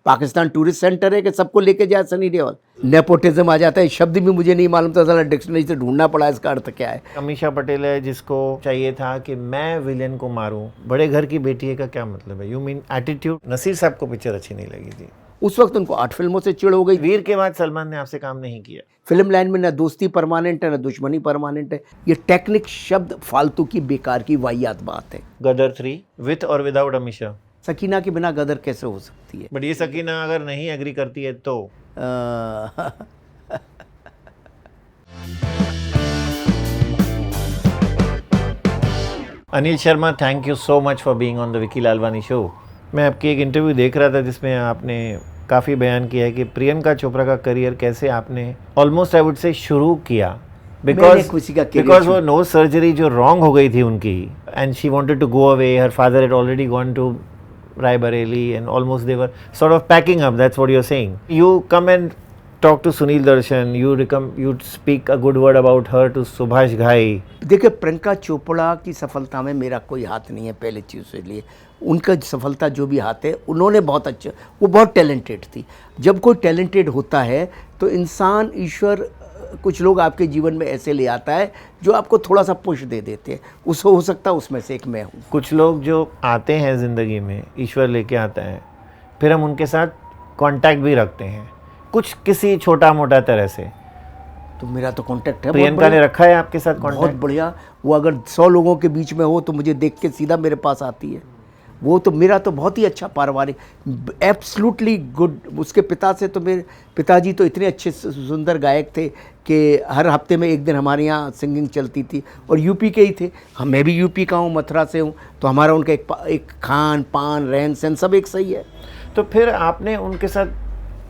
Pakistan tourist centre है कि सबको लेके जाए सनी देओल। नेपोटिज्म आ जाता है, शब्द भी मुझे नहीं मालूम था, साला डिक्शनरी से ढूंढना पड़ा इसका अर्थ क्या है। अमीषा पटेल है जिसको चाहिए था कि मैं विलेन को मारूं, बड़े घर की बेटी है का क्या मतलब है? You mean attitude. नसीर साहब को पिक्चर अच्छी नहीं लगी थी, उस वक्त उनको 8 फिल्मों से चिढ़ हो गई। वीर के बाद सलमान ने आपसे काम नहीं किया। फिल्म लाइन में ना दोस्ती परमानेंट है ना दुश्मनी परमानेंट है। ये टेक्निक शब्द फालतू की बेकार की वाहियात बात है। गदर 3 विथ और विदाउट अमीषा। सकीना के बिना गदर कैसे हो सकती है? बट ये सकीना अगर नहीं एग्री करती है तो Anil Sharma, thank you so much for being on the Vicky Lalwani show. मैं आपकी एक इंटरव्यू देख रहा था जिसमें आपने काफ़ी बयान किया है कि प्रियंका चोपड़ा का करियर कैसे आपने ऑलमोस्ट आई वुड से शुरू किया, बिकॉज वो नोज सर्जरी जो रॉन्ग हो गई थी उनकी, and she wanted to go away, her father had already gone to Raebareli and almost they were sort of packing up. That's what you're saying. You come and talk to Sunil Darshan, you speak a good word about her to Subhash Ghai. देखिए, प्रियंका चोपड़ा की सफलता में मेरा कोई हाथ नहीं है। पहले चीज़ के लिए उनका सफलता जो भी हाथ है, उन्होंने बहुत अच्छा, वो बहुत टैलेंटेड थी। जब कोई टैलेंटेड होता है तो इंसान, ईश्वर, कुछ लोग आपके जीवन में ऐसे ले आता है जो आपको थोड़ा सा पुश दे देते हैं। उस हो सकता है उसमें से एक मैं हूँ। कुछ लोग जो आते हैं ज़िंदगी में, ईश्वर लेके आता है, फिर हम उनके साथ कांटेक्ट भी रखते हैं कुछ किसी छोटा मोटा तरह से। तो मेरा तो कांटेक्ट है। प्रियंका ने रखा है आपके साथ कांटेक्ट? बहुत बढ़िया। वो अगर 100 लोगों के बीच में हो तो मुझे देख के सीधा मेरे पास आती है। वो तो मेरा तो बहुत ही अच्छा पारिवारिक, एब्सोल्युटली गुड। उसके पिता से तो, मेरे पिताजी तो इतने अच्छे सुंदर गायक थे कि हर हफ्ते में एक दिन हमारे यहाँ सिंगिंग चलती थी, और यूपी के ही थे। मैं भी यूपी का हूँ, मथुरा से हूँ, तो हमारा उनका एक खान पान रहन सहन सब एक सही है। तो फिर आपने उनके साथ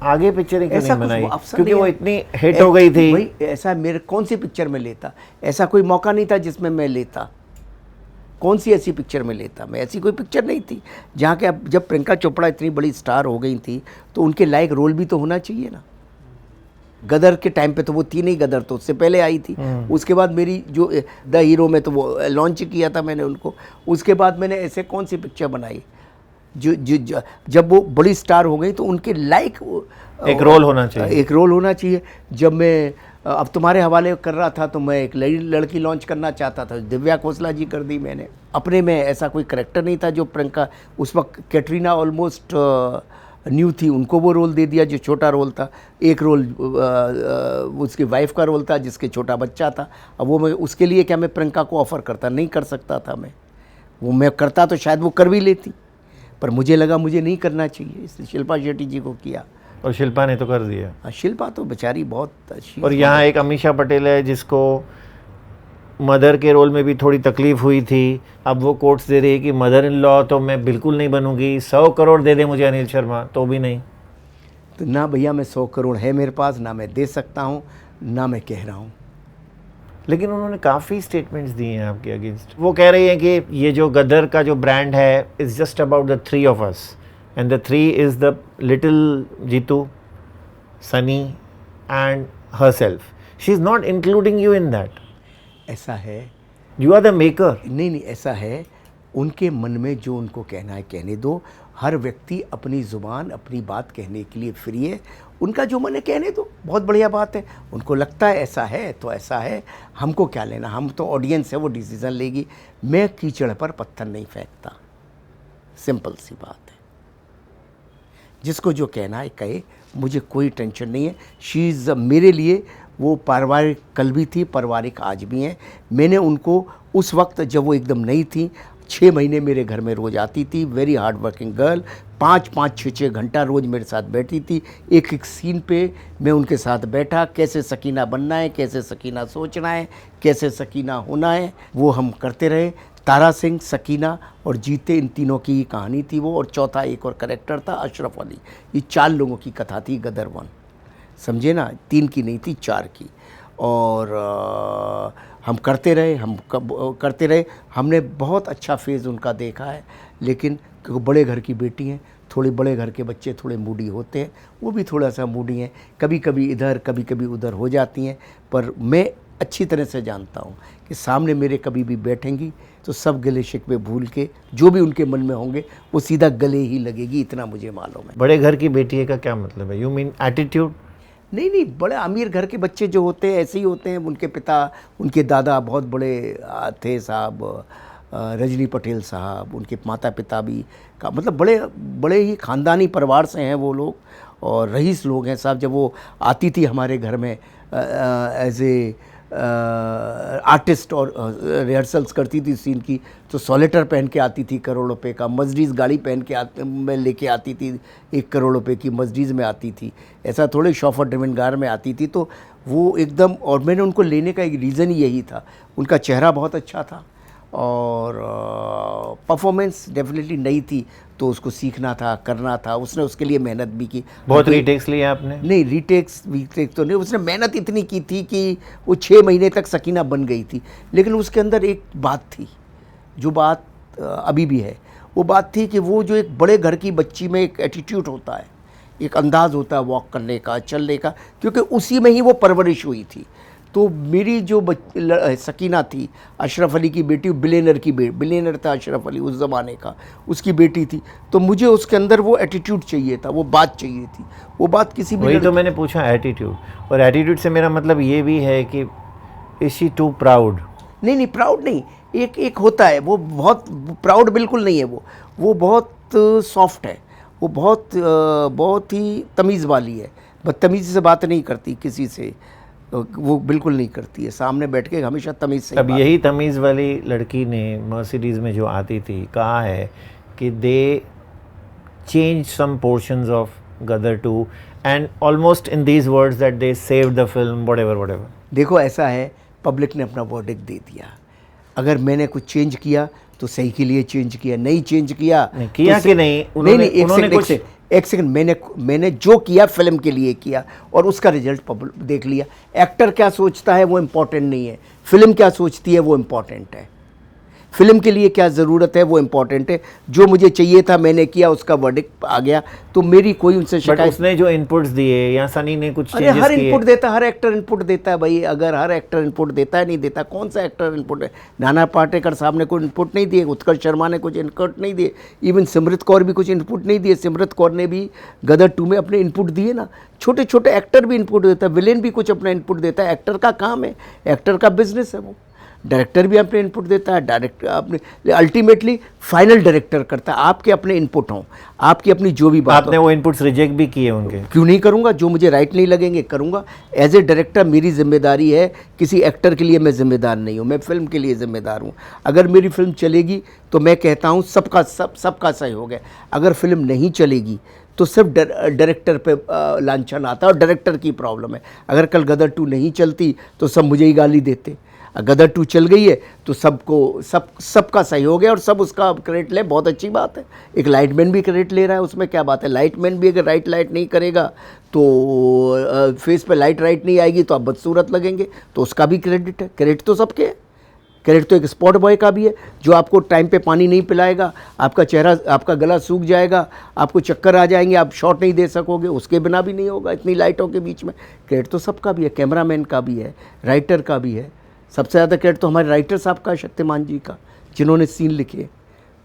आगे पिक्चरें क्यों नहीं बनाई? क्योंकि नहीं, वो इतनी हिट हो गई थी। भाई ऐसा मेरे कौन सी पिक्चर में लेता? ऐसा कोई मौका नहीं था जिसमें मैं लेता। कौन सी ऐसी पिक्चर में लेता मैं? ऐसी कोई पिक्चर नहीं थी जहाँ के। अब जब प्रियंका चोपड़ा इतनी बड़ी स्टार हो गई थी तो उनके लायक रोल भी तो होना चाहिए ना। गदर के टाइम पे तो वो थी नहीं, गदर तो उससे पहले आई थी। उसके बाद मेरी जो द हीरो में तो वो लॉन्च किया था मैंने उनको। उसके बाद मैंने ऐसे कौन सी पिक्चर बनाई जो जब वो बड़ी स्टार हो गई तो उनके लायक एक रोल होना चाहिए। एक रोल होना चाहिए। जब मैं अब तुम्हारे हवाले कर रहा था तो मैं एक लड़की लॉन्च करना चाहता था, दिव्या खोसला जी कर दी मैंने। अपने में ऐसा कोई करैक्टर नहीं था जो प्रियंका, उस वक्त कैटरीना ऑलमोस्ट न्यू थी, उनको वो रोल दे दिया जो छोटा रोल था। एक रोल उसकी वाइफ का रोल था जिसके छोटा बच्चा था। अब वो मैं उसके लिए क्या मैं प्रियंका को ऑफ़र करता? नहीं कर सकता था मैं। वो मैं करता तो शायद वो कर भी लेती, पर मुझे लगा मुझे नहीं करना चाहिए, इसलिए शिल्पा शेट्टी जी को किया। और शिल्पा ने तो कर दिया। शिल्पा तो बेचारी बहुत अच्छी। और यहाँ एक अमीषा पटेल है जिसको मदर के रोल में भी थोड़ी तकलीफ हुई थी। अब वो कोट्स दे रही है कि मदर इन लॉ तो मैं बिल्कुल नहीं बनूंगी, 100 करोड़ दे दे मुझे अनिल शर्मा तो भी नहीं। तो ना भैया, मैं 100 करोड़ है मेरे पास, ना मैं दे सकता हूँ, ना मैं कह रहा हूँ। लेकिन उन्होंने काफ़ी स्टेटमेंट्स दिए हैं आपके अगेंस्ट। वो कह रही हैं कि ये जो गदर का जो ब्रांड है is just about the 3 of us, and the 3 is the little Jitu, Sunny and herself. She is not including you in that. ऐसा है। You are the maker. नहीं, ऐसा है। उनके मन में जो उनको कहना है कहने दो। हर व्यक्ति अपनी ज़ुबान, अपनी बात कहने के लिए फ्री है। उनका जो मन है कहने दो, बहुत बढ़िया बात है। उनको लगता है ऐसा है तो ऐसा है, हमको क्या लेना? हम तो ऑडियंस है, वो डिसीज़न लेगी। मैं कीचड़ पर पत्थर नहीं फेंकता, सिंपल सी बात है। जिसको जो कहना है कहे, मुझे कोई टेंशन नहीं है। शी इज़ मेरे लिए वो पारिवारिक कल भी थी, पारिवारिक आज भी हैं। मैंने उनको उस वक्त जब वो एकदम नई थी, 6 महीने मेरे घर में रोज़ आती थी। वेरी हार्ड वर्किंग गर्ल, 5-5, 6-6 घंटा रोज़ मेरे साथ बैठी थी। एक एक सीन पे मैं उनके साथ बैठा, कैसे सकीना बनना है, कैसे सकीना सोचना है, कैसे सकीना होना है, वो हम करते रहे। तारा सिंह, सकीना और जीते, इन तीनों की ही कहानी थी वो। और चौथा एक और कैरेक्टर था अशरफ अली। ये 4 लोगों की कथा थी गदर 1, समझे ना? 3 की नहीं थी, 4 की। और हम करते रहे। हमने बहुत अच्छा फेज़ उनका देखा है। लेकिन क्योंकि बड़े घर की बेटी हैं, थोड़े बड़े घर के बच्चे थोड़े मूडी होते हैं, वो भी थोड़ा सा मूडी हैं। कभी कभी इधर कभी कभी उधर हो जाती हैं। पर मैं अच्छी तरह से जानता हूँ कि सामने मेरे कभी भी बैठेंगी तो सब गिले शिकवे भूल के जो भी उनके मन में होंगे वो सीधा गले ही लगेगी, इतना मुझे मालूम है। बड़े घर की बेटी है का क्या मतलब है? You mean attitude? नहीं नहीं, बड़े अमीर घर के बच्चे जो होते हैं ऐसे ही होते हैं। उनके पिता, उनके दादा बहुत बड़े थे साहब, रजनी पटेल साहब, उनके माता पिता भी का मतलब बड़े बड़े ही ख़ानदानी परिवार से हैं वो लोग, और रईस लोग हैं साहब। जब वो आती थी हमारे घर में एज ए आर्टिस्ट और रिहर्सल्स करती थी सीन की, तो सॉलेटर पहन के आती थी करोड़ रुपए का, मर्सिडीज़ गाड़ी पहन के में लेके आती थी, 1 करोड़ रुपए की मर्सिडीज़ में आती थी, ऐसा थोड़े शॉफर ड्रिवन कार में आती थी। तो वो एकदम, और मैंने उनको लेने का एक रीज़न ही यही था, उनका चेहरा बहुत अच्छा था और परफॉर्मेंस डेफिनेटली नई थी, तो उसको सीखना था, करना था, उसने उसके लिए मेहनत भी की। बहुत रीटेक्स लिए आपने? नहीं, रीटेक्स तो नहीं, उसने मेहनत इतनी की थी कि वो 6 महीने तक सकीना बन गई थी। लेकिन उसके अंदर एक बात थी, जो बात अभी भी है, वो बात थी कि वो जो एक बड़े घर की बच्ची में एक एटीट्यूड होता है, एक अंदाज़ होता है वॉक करने का, चलने का, क्योंकि उसी में ही वो परवरिश हुई थी। तो मेरी जो सकीना थी, अशरफ अली की बेटी, बिलियनर था अशरफ अली उस ज़माने का, उसकी बेटी थी, तो मुझे उसके अंदर वो एटीट्यूड चाहिए था, वो बात चाहिए थी, वो बात किसी भी वही तो मैंने पूछा एटीट्यूड, और एटीट्यूड से मेरा मतलब ये भी है कि इज शी टू प्राउड? नहीं नहीं, प्राउड नहीं, एक होता है, वो बहुत प्राउड बिल्कुल नहीं है, वो बहुत सॉफ्ट है, वो बहुत ही तमीज़ वाली है, बदतमीज़ी से बात नहीं करती किसी से, वो बिल्कुल नहीं करती है, सामने बैठ के हमेशा तमीज़ से। अब यही तमीज़ वाली लड़की ने मर्सिडीज़ में जो आती थी कहा है कि they change some portions of Gadar 2 and almost in these words that they saved the film, whatever. देखो ऐसा है, पब्लिक ने अपना वर्डिक्ट दे दिया, अगर मैंने कुछ चेंज किया तो सही के लिए चेंज किया, नहीं चेंज किया नहीं किया तो कि नहीं, उन्होंने एक सेकंड, मैंने जो किया फिल्म के लिए किया और उसका रिजल्ट पब्लिक देख लिया। एक्टर क्या सोचता है वो इम्पोर्टेंट नहीं है, फिल्म क्या सोचती है वो इम्पोर्टेंट है, फिल्म के लिए क्या ज़रूरत है वो इम्पोर्टेंट है। जो मुझे चाहिए था मैंने किया, उसका वर्डिक्ट आ गया, तो मेरी कोई उनसे शिकायत। उसने जो इनपुट्स दिए या सनी ने कुछ अरे हर इनपुट देता, हर एक्टर इनपुट देता है भाई, अगर हर एक्टर इनपुट देता है, नहीं देता, कौन सा एक्टर इनपुट है? नाना पाटेकर साहब ने कोई इनपुट नहीं दिए, उत्कर्ष शर्मा ने कुछ इनपुट नहीं दिए, इवन सिमरत कौर भी कुछ इनपुट नहीं दिए। सिमरत कौर ने भी गदर 2 में अपने इनपुट दिए ना, छोटे छोटे एक्टर भी इनपुट देता है, विलेन भी कुछ अपना इनपुट देता है, एक्टर का काम है, एक्टर का बिजनेस है वो। डायरेक्टर भी अपने इनपुट देता है, डायरेक्टर अपने अल्टीमेटली फाइनल डायरेक्टर करता है। आपके अपने इनपुट हों, आपकी अपनी जो भी बात, आपने वो इनपुट्स रिजेक्ट भी किए होंगे? क्यों नहीं करूँगा, जो मुझे राइट नहीं लगेंगे करूँगा। एज ए डायरेक्टर मेरी जिम्मेदारी है, किसी एक्टर के लिए मैं जिम्मेदार नहीं हूँ, मैं फिल्म के लिए जिम्मेदार हूँ। अगर मेरी फिल्म चलेगी तो मैं कहता हूँ सबका सहयोग है, अगर फिल्म नहीं चलेगी तो सिर्फ डायरेक्टर पे लांछन आता है और डायरेक्टर की प्रॉब्लम है। अगर कल गदर 2 नहीं चलती तो सब मुझे ही गाली देते, गदर 2 चल गई है तो सबका सहयोग है और सब उसका क्रेडिट ले, बहुत अच्छी बात है। एक लाइटमैन भी क्रेडिट ले रहा है, उसमें क्या बात है? लाइटमैन भी अगर लाइट नहीं करेगा तो फेस पे लाइट राइट नहीं आएगी तो आप बदसूरत लगेंगे, तो उसका भी क्रेडिट है। क्रेडिट तो सबके है, क्रेडिट तो एक स्पॉट बॉय का भी है, जो आपको टाइम पे पानी नहीं पिलाएगा, आपका चेहरा, आपका गला सूख जाएगा, आपको चक्कर आ जाएंगे, आप शॉट नहीं दे सकोगे, उसके बिना भी नहीं होगा इतनी लाइटों के बीच में। क्रेडिट तो सबका भी है, कैमरामैन का भी है, राइटर का भी है। सबसे ज़्यादा क्रेडिट तो हमारे राइटर साहब का, शक्तिमान जी का, जिन्होंने सीन लिखे,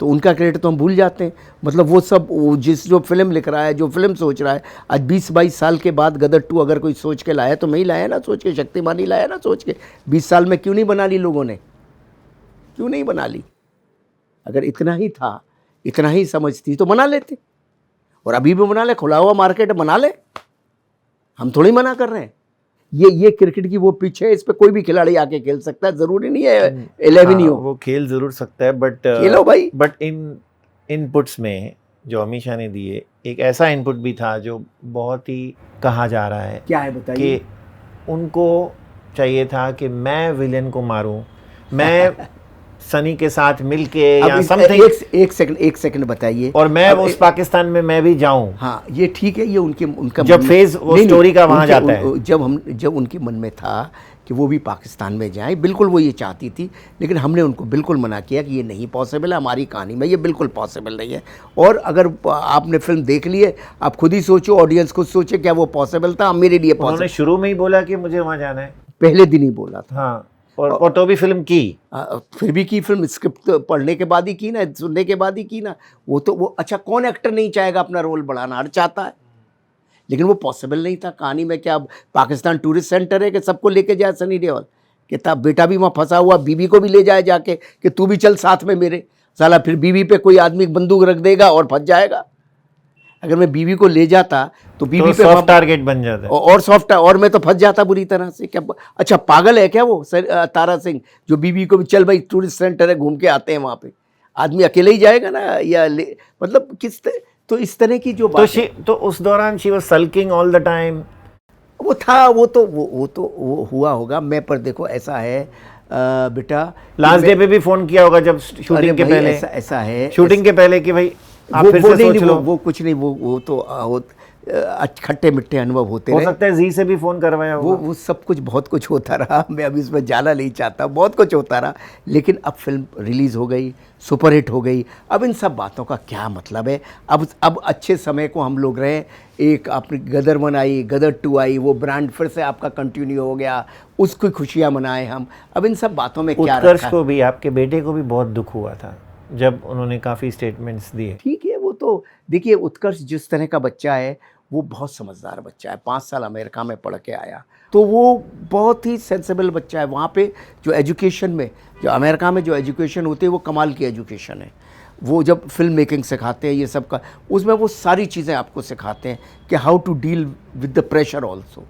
तो उनका क्रेडिट तो हम भूल जाते हैं। मतलब वो सब, जो फिल्म लिख रहा है, जो फिल्म सोच रहा है, आज 20-22 साल के बाद गदर 2 अगर कोई सोच के लाया तो मैं ही लाया ना सोच के, शक्तिमान ही लाया ना सोच के। 20 साल में क्यों नहीं बना ली लोगों ने, क्यों नहीं बना ली? अगर इतना ही था, इतना ही समझती तो बना लेते, और अभी भी बना ले, खुला हुआ मार्केट बना ले, हम थोड़ी मना कर रहे हैं। ये क्रिकेट की वो पिच है, इस पे कोई भी खिलाड़ी आके खेल सकता है, जरूरी नहीं है 11 ही हो। वो खेल जरूर सकता है, बट खेलो भाई। बट इन इनपुट्स में जो अमीषा ने दिए, एक ऐसा इनपुट भी था जो बहुत ही कहा जा रहा है। क्या है बताइए? कि उनको चाहिए था कि मैं विलेन को मारूं, मैं सनी के साथ मिलके या समथिंग। एक सेकंड बताइए। और मैं उस पाकिस्तान में मैं भी जाऊं। हाँ, ये ठीक है, ये उनका जब फेज वो स्टोरी का वहां जाता है, जब उनके मन में था कि वो भी पाकिस्तान में जाए, बिल्कुल वो ये चाहती थी, लेकिन हमने उनको बिल्कुल मना किया कि ये नहीं पॉसिबल है, हमारी कहानी में ये बिल्कुल पॉसिबल नहीं है। और अगर आपने फिल्म देख ली है, आप खुद ही सोचो, ऑडियंस खुद सोचे क्या वो पॉसिबल था? मेरे लिए उन्होंने शुरू में ही बोला कि मुझे वहाँ जाना है। पहले दिन ही बोला था। हाँ, और तो भी फिल्म की। फिर भी की फिल्म, स्क्रिप्ट पढ़ने के बाद ही की ना, सुनने के बाद ही की ना। वो अच्छा, कौन एक्टर नहीं चाहेगा अपना रोल बढ़ाना, हर चाहता है, लेकिन वो पॉसिबल नहीं था। कहानी में क्या पाकिस्तान टूरिस्ट सेंटर है कि सबको लेके जाए सनी देओल, कि तब बेटा भी वहाँ फंसा हुआ, बीवी को भी ले जाए जाके कि तू भी चल साथ में मेरे। साला फिर बीवी पे कोई आदमी बंदूक रख देगा और फंस जाएगा। अगर मैं बीवी को ले जाता तो बीवी पे सॉफ्ट टारगेट बन जाता है। और सॉफ्ट, और मैं तो फंस जाता बुरी तरह से। क्या अच्छा पागल है क्या वो तारा सिंह, जो बीवी को भी चल भाई टूरिस्ट सेंटर है, घूम के आते हैं वहाँ पे। आदमी अकेले ही जाएगा ना, या मतलब तो इस तरह की जो बात तो उस दौरान she was sulking all the time. वो था, वो हुआ होगा। मैं पर देखो ऐसा है बेटा, लास्ट डे पे भी फोन किया होगा जब शूटिंग के पहले। ऐसा है शूटिंग के पहले कि भाई आप फिर से सोच लो। वो कुछ नहीं, वो तो खट्टे मिट्टे अनुभव होते हो रहे। सकता है जी से भी फोन करवाया होगा। वो सब कुछ, बहुत कुछ होता रहा। मैं अभी इसमें जाना नहीं चाहता, बहुत कुछ होता रहा। लेकिन अब फिल्म रिलीज़ हो गई, सुपरहिट हो गई। अब इन सब बातों का क्या मतलब है। अब अच्छे समय को हम लोग रहे। एक आपने गदर 1 आई, गदर 2 आई, वो ब्रांड फिर से आपका कंटिन्यू हो गया, उसकी खुशियाँ मनाएं हम। अब इन सब बातों में क्या रखा है। उत्कर्ष को भी, आपके बेटे को भी बहुत दुख हुआ था जब उन्होंने काफ़ी स्टेटमेंट्स दिए। ठीक है, वो तो देखिए, उत्कर्ष जिस तरह का बच्चा है वो बहुत समझदार बच्चा है। 5 साल अमेरिका में पढ़ के आया, तो वो बहुत ही सेंसिबल बच्चा है। वहाँ पे जो एजुकेशन में, जो अमेरिका में जो एजुकेशन होती है, वो कमाल की एजुकेशन है। वो जब फिल्म मेकिंग सिखाते हैं, ये सब का, उसमें वो सारी चीज़ें आपको सिखाते हैं कि how to deal with the pressure also,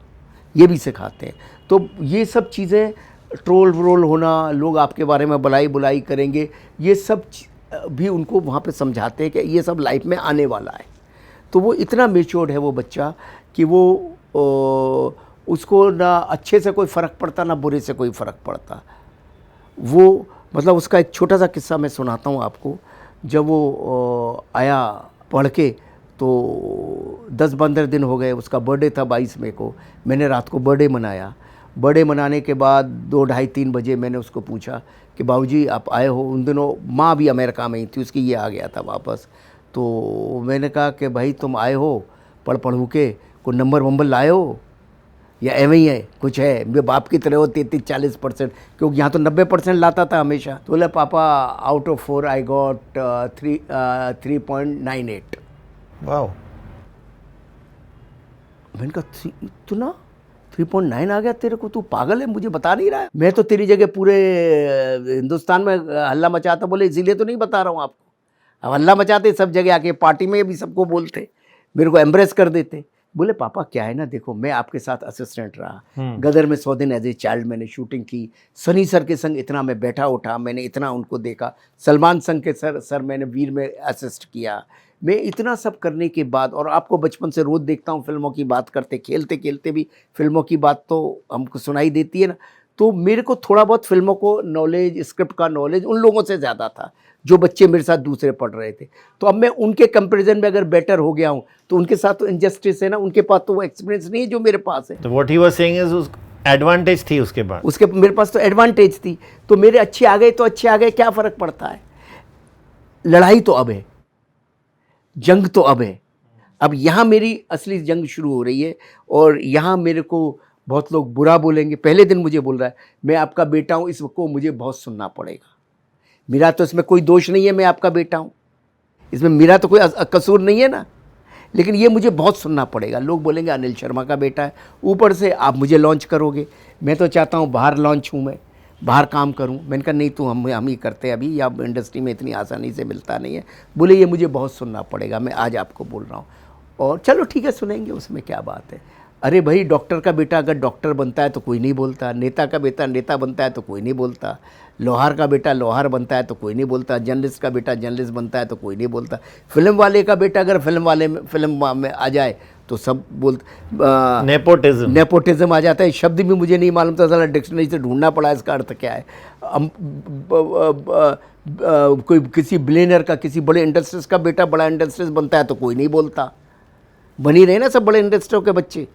ये भी सिखाते हैं। तो ये सब चीज़ें, ट्रोल व्रोल होना, लोग आपके बारे में बुलाई करेंगे, ये सब भी उनको वहाँ पे समझाते हैं कि ये सब लाइफ में आने वाला है। तो वो इतना मेच्योर्ड है वो बच्चा कि वो उसको ना अच्छे से कोई फ़र्क पड़ता, ना बुरे से कोई फ़र्क पड़ता। वो मतलब उसका एक छोटा सा किस्सा मैं सुनाता हूँ आपको। जब वो आया पढ़ के, तो 10-15 दिन हो गए, उसका बर्थडे था 22 मई को। मैंने रात को बर्थडे मनाया। बर्थडे मनाने के बाद 2, ढाई, 3 बजे मैंने उसको पूछा कि बाबूजी आप आए हो। उन दिनों माँ भी अमेरिका में ही थी उसकी, ये आ गया था वापस। तो मैंने कहा कि भाई तुम आए हो पढ़ू के, कोई नंबर लाए हो या एवं ही है कुछ है, मेरे बाप की तरह हो 33-40%, क्योंकि यहाँ तो 90% लाता था हमेशा। तो बोला पापा out of 4 I got 3.98। Wow. मैंने कहा तू ना 3.9 आ गया तेरे को, तू पागल है, मुझे बता नहीं रहा है। मैं तो तेरी जगह पूरे हिंदुस्तान में हल्ला मचाता। बोले इसीलिए तो नहीं बता रहा हूँ आपको। अब हल्ला मचाते सब जगह आके, पार्टी में भी सबको बोलते, मेरे को एम्ब्रेस कर देते। बोले पापा क्या है ना, देखो मैं आपके साथ असिस्टेंट रहा, गदर में 100 दिन एज ए चाइल्ड मैंने शूटिंग की, सनी सर के संग इतना मैं बैठा उठा, मैंने इतना उनको देखा, सलमान संग के सर मैंने वीर में असिस्ट किया। मैं इतना सब करने के बाद, और आपको बचपन से रोज़ देखता हूँ फिल्मों की बात करते, खेलते खेलते भी फिल्मों की बात तो हमको सुनाई देती है ना। तो मेरे को थोड़ा बहुत फिल्मों को नॉलेज, स्क्रिप्ट का नॉलेज उन लोगों से ज़्यादा था जो बच्चे मेरे साथ दूसरे पढ़ रहे थे। तो अब मैं उनके कंपैरिजन में अगर बेटर हो गया हूँ तो उनके साथ तो इनजस्टिस है ना, उनके पास तो वो एक्सपीरियंस नहीं है जो मेरे पास है। तो what he was saying is advantage थी उसके बाद, उसके मेरे पास तो एडवांटेज थी। तो मेरे अच्छे आ गए तो अच्छे आ गए, क्या फ़र्क पड़ता है। लड़ाई तो अब है, जंग तो अब है। अब यहाँ मेरी असली जंग शुरू हो रही है, और यहाँ मेरे को बहुत लोग बुरा बोलेंगे। पहले दिन मुझे बोल रहा है मैं आपका बेटा हूँ, इसको मुझे बहुत सुनना पड़ेगा। मेरा तो इसमें कोई दोष नहीं है, मैं आपका बेटा हूँ, इसमें मेरा तो कोई कसूर नहीं है ना, लेकिन ये मुझे बहुत सुनना पड़ेगा। लोग बोलेंगे अनिल शर्मा का बेटा है, ऊपर से आप मुझे लॉन्च करोगे। मैं तो चाहता हूँ बाहर लॉन्च हूँ, मैं बाहर काम करूँ। मैंने कहा नहीं, तो हम ही करते हैं अभी, या इंडस्ट्री में इतनी आसानी से मिलता नहीं है। बोले ये मुझे बहुत सुनना पड़ेगा, मैं आज आपको बोल रहा हूँ। और चलो ठीक है, सुनेंगे, उसमें क्या बात है। अरे भाई, डॉक्टर का बेटा अगर डॉक्टर बनता है तो कोई नहीं बोलता, नेता का बेटा नेता बनता है तो कोई नहीं बोलता, लोहार का बेटा लोहार बनता है तो कोई नहीं बोलता, जर्नलिस्ट का बेटा जर्नलिस्ट बनता है तो कोई नहीं बोलता, फिल्म वाले का बेटा अगर फिल्म में आ जाए तो सब बोलते। नेपोटिज्म आ जाता है। शब्द भी मुझे नहीं मालूम था, साला डिक्शनरी से ढूंढना पड़ा इसका अर्थ क्या है। कोई किसी बिलियनर का, किसी बड़े इंडस्ट्रीज का बेटा बड़ा इंडस्ट्रीज बनता है तो कोई नहीं बोलता। बनी रहे ना सब बड़े इंडस्ट्रियों के बच्चे,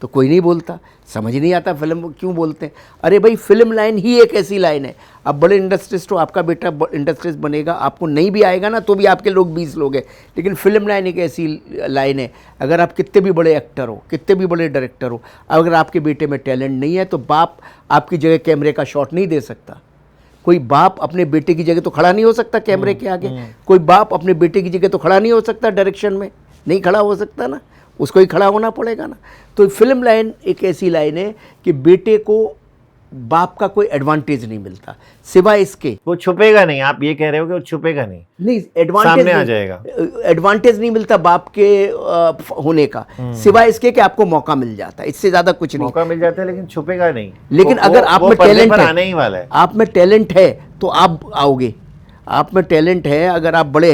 तो कोई नहीं बोलता, समझ नहीं आता फिल्म क्यों बोलते हैं। अरे भाई फिल्म लाइन ही एक ऐसी लाइन है, अब बड़े इंडस्ट्रिस्ट हो, आपका बेटा इंडस्ट्रिस्ट बनेगा, आपको नहीं भी आएगा ना तो भी आपके लोग 20 लोग हैं, लेकिन फिल्म लाइन एक ऐसी लाइन है, अगर आप कितने भी बड़े एक्टर हो, कितने भी बड़े डायरेक्टर हो, अगर आपके बेटे में टैलेंट नहीं है तो बाप आपकी जगह कैमरे का शॉट नहीं दे सकता। कोई बाप अपने बेटे की जगह तो खड़ा नहीं हो सकता कैमरे के आगे, कोई बाप अपने बेटे की जगह तो खड़ा नहीं हो सकता डायरेक्शन में, नहीं खड़ा हो सकता ना, उसको ही खड़ा होना पड़ेगा ना। तो फिल्म लाइन एक ऐसी लाइन है कि बेटे को बाप का कोई एडवांटेज नहीं मिलता सिवाय इसके। वो छुपेगा नहीं, आप ये कह रहे हो कि वो छुपेगा नहीं, एडवांटेज सामने आ जाएगा। एडवांटेज नहीं मिलता बाप के होने का, सिवाय इसके कि आपको मौका मिल जाता है, इससे ज्यादा कुछ नहीं। मौका मिल जाता है लेकिन छुपेगा नहीं। लेकिन अगर आप में टैलेंट है, आने ही वाला है, आप में टैलेंट है तो आप आओगे, आप में टैलेंट है, अगर आप बड़े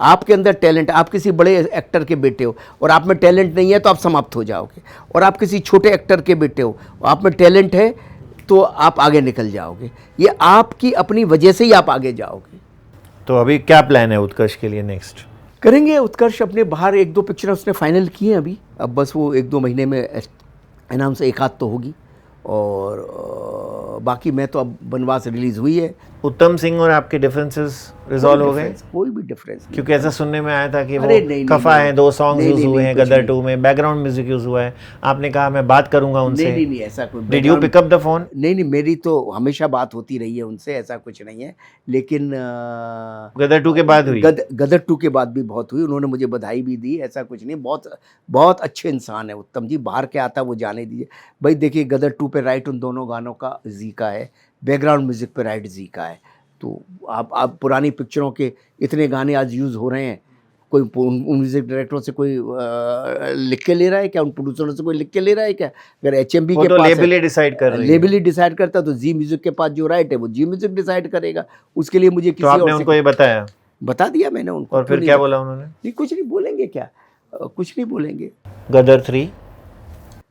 आपके अंदर टैलेंट, आप किसी बड़े एक्टर के बेटे हो और आप में टैलेंट नहीं है तो आप समाप्त हो जाओगे, और आप किसी छोटे एक्टर के बेटे हो, आप में टैलेंट है तो आप आगे निकल जाओगे, ये आपकी अपनी वजह से ही आप आगे जाओगे। तो अभी क्या प्लान है उत्कर्ष के लिए नेक्स्ट? करेंगे उत्कर्ष अपने बाहर 1-2 पिक्चर उसने फाइनल की हैं अभी, अब बस वो 1-2 महीने में अनाउंस एक आध तो होगी, और बाकी मैं तो अब बनवास रिलीज़ हुई है। उत्तम सिंह और आपके डिफरेंसेस रिजॉल्व हो गए? कोई भी डिफरेंस नहीं, क्योंकि ऐसा सुनने में आया था कि वो नहीं, खफा है, 2 सॉन्ग्स यूज हुए हैं कुछ गदर नहीं। 2 में, बैकग्राउंड म्यूजिक यूज हुआ है, आपने कहा मैं बात करूंगा उनसे। नहीं ऐसा कोई। Did you pick up the phone? नहीं मेरी तो हमेशा बात होती रही है उनसे, ऐसा कुछ नहीं है, लेकिन गदर 2 के बाद हुई? गदर 2 के बाद भी बहुत हुई, उन्होंने मुझे बधाई भी दी, ऐसा कुछ नहीं, बहुत अच्छे इंसान है उत्तम जी, बाहर क्या आता वो जाने दीजिए भाई। देखिए गदर 2 पे राइट उन दोनों गानों का जी का है, बैकग्राउंड म्यूजिक पे राइट जी का है, तो आप पुरानी पिक्चरों के इतने गाने आज यूज़ हो रहे हैं, कोई उन म्यूजिक डायरेक्टरों से कोई लिख के ले रहा है क्या, उन प्रोड्यूसरों से कोई लिख के ले रहा है क्या? अगर HMV के तो पास लेबल ही डिसाइड कर रही है, लेबल ही डिसाइड करता तो जी म्यूजिक के पास जो राइट है वो जी म्यूजिक डिसाइड करेगा, उसके लिए मुझे तो किसी आपने और उनको ये बताया? बता दिया मैंने उनको। और फिर क्या बोला उन्होंने? नहीं कुछ नहीं बोलेंगे, क्या कुछ नहीं बोलेंगे। गदर 3?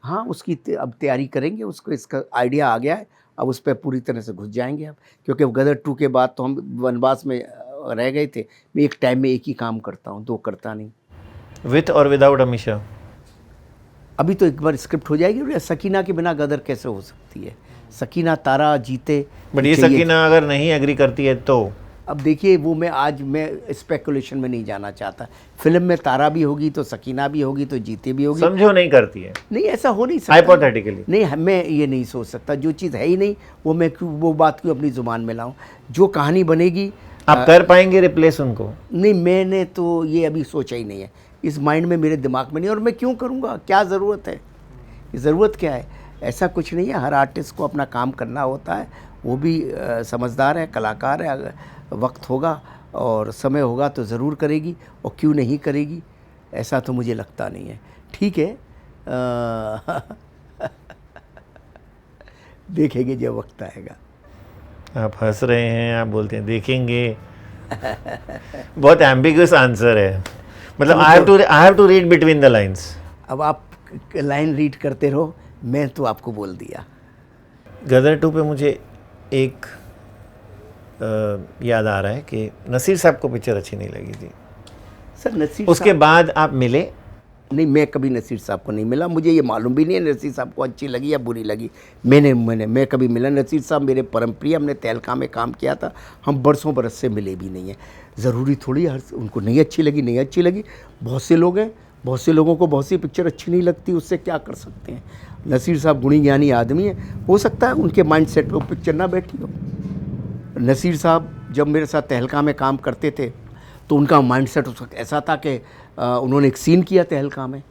हाँ उसकी अब तैयारी करेंगे, उसको इसका आइडिया आ गया है, अब उस पर पूरी तरह से घुस जाएंगे अब, क्योंकि गदर 2 के बाद तो हम वनवास में रह गए थे। मैं एक टाइम में एक ही काम करता हूँ, 2 करता नहीं। विथ और विदाउट अमीषा? अभी तो एक बार स्क्रिप्ट हो जाएगी, सकीना के बिना गदर कैसे हो सकती है, सकीना तारा जीते। बट ये सकीना अगर नहीं एग्री करती है तो? अब देखिए वो मैं स्पेकुलेशन में नहीं जाना चाहता, फिल्म में तारा भी होगी तो सकीना भी होगी तो जीते भी होगी। समझो नहीं करती है? नहीं ऐसा हो नहीं सकता, हाइपोथेटिकली। नहीं मैं ये नहीं सोच सकता, जो चीज़ है ही नहीं वो बात क्यों अपनी ज़ुबान में लाऊं। जो कहानी बनेगी आप कर पाएंगे रिप्लेस उनको? नहीं मैंने तो ये अभी सोचा ही नहीं है, इस माइंड में मेरे दिमाग में नहीं, और मैं क्यों करूँगा, क्या ज़रूरत है, ज़रूरत क्या है, ऐसा कुछ नहीं है। हर आर्टिस्ट को अपना काम करना होता है, वो भी समझदार है, कलाकार है, अगर वक्त होगा और समय होगा तो ज़रूर करेगी, और क्यों नहीं करेगी, ऐसा तो मुझे लगता नहीं है। ठीक है देखेंगे जब वक्त आएगा। आप हंस रहे हैं, आप बोलते हैं देखेंगे, बहुत एम्बिगुअस आंसर है, मतलब I have to read between the lines. अब आप लाइन रीड करते रहो, मैं तो आपको बोल दिया। गदर 2 पे मुझे एक याद आ रहा है कि नसीर साहब को पिक्चर अच्छी नहीं लगी थी सर। नसीर उसके बाद आप मिले? नहीं मैं कभी नसीर साहब को नहीं मिला, मुझे ये मालूम भी नहीं है नसीर साहब को अच्छी लगी या बुरी लगी। मैं कभी मिला नसीर साहब मेरे परम प्रिय, हमने तहलका में काम किया था, हम बरसों बरस से मिले भी नहीं हैं। ज़रूरी थोड़ी उनको नहीं अच्छी लगी, बहुत से लोग हैं, बहुत से लोगों को बहुत सी पिक्चर अच्छी नहीं लगती, उससे क्या कर सकते हैं। नसीर साहब गुणी ज्ञानी आदमी है, हो सकता है उनके माइंड सेट पर पिक्चर ना बैठी हो। नसीर साहब जब मेरे साथ तहलका में काम करते थे तो उनका माइंड सेट उस वक्त ऐसा था कि उन्होंने एक सीन किया तहलका में,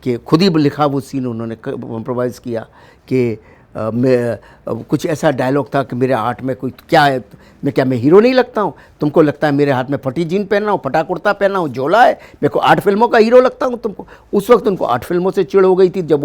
कि खुद ही लिखा वो सीन उन्होंने इम्प्रोवाइज़ किया कि मैं कुछ ऐसा डायलॉग था कि मेरे हाथ में कोई क्या है, मैं हीरो नहीं लगता हूँ, तुमको लगता है मेरे हाथ में फटी जीन पहना हूँ, फटा कुर्ता पहना हूँ, झोला है, मेरे को 8 फिल्मों का हीरो लगता हूँ तुमको। उस वक्त उनको 8 फिल्मों से चिढ़ हो गई थी जब